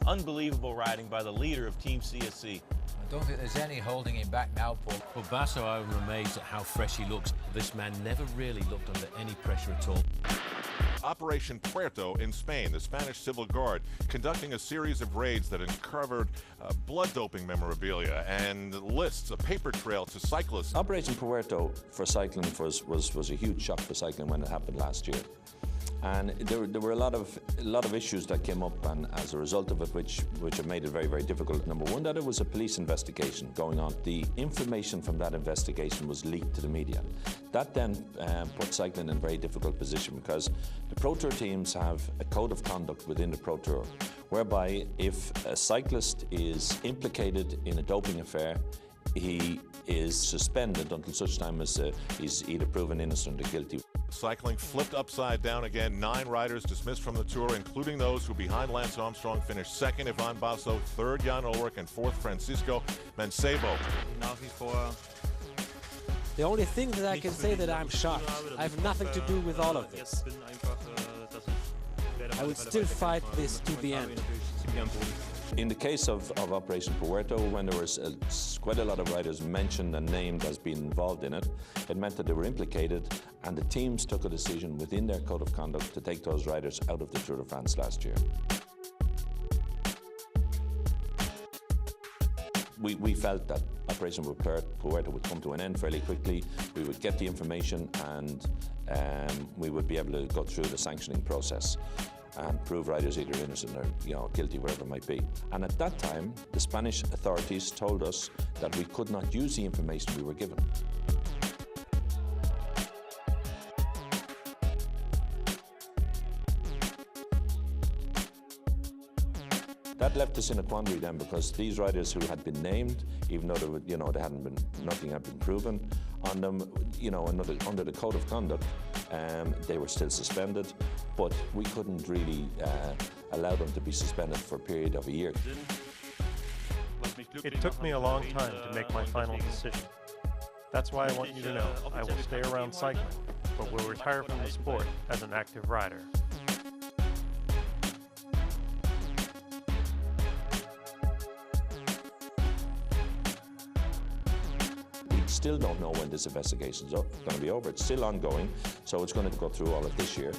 Unbelievable riding by the leader of Team CSC. I don't think there's any holding him back now, Paul. Well, Basso, I'm amazed at how fresh he looks. This man never really looked under any pressure at all. Operation Puerto in Spain, the Spanish Civil Guard, conducting a series of raids that uncovered blood doping memorabilia and lists, a paper trail to cyclists. Operation Puerto for cycling was a huge shock for cycling when it happened last year. And there were a lot of issues that came up, and as a result of it, which have made it very, very difficult. Number one, that it was a police investigation going on. The information from that investigation was leaked to the media. That then put cycling in a very difficult position, because the Pro Tour teams have a code of conduct within the Pro Tour, whereby if a cyclist is implicated in a doping affair, he is suspended until such time as he's either proven innocent or guilty. Cycling flipped upside down again. 9 riders dismissed from the Tour, including those who, behind Lance Armstrong, finished second Ivan Basso, third Jan Ullrich, and fourth Francisco Mancebo. The only thing that I can say that I'm shocked. I have nothing to do with all of this. I would still fight this to the end. In the case of Operation Puerto, when there was quite a lot of riders mentioned and named as being involved in it, it meant that they were implicated, and the teams took a decision within their code of conduct to take those riders out of the Tour de France last year. We felt that Operation Puerto would come to an end fairly quickly. We would get the information, and we would be able to go through the sanctioning process and prove riders either innocent or guilty, whatever it might be. And at that time, the Spanish authorities told us that we could not use the information we were given. That left us in a quandary then, because these riders who had been named, even though nothing had been proven on them, under the code of conduct, they were still suspended, but we couldn't really allow them to be suspended for a period of a year. It took me a long time to make my final decision. That's why I want you to know I will stay around cycling, but will retire from the sport as an active rider. Still don't know when this investigation is going to be over. It's still ongoing, so it's going to go through all of this year.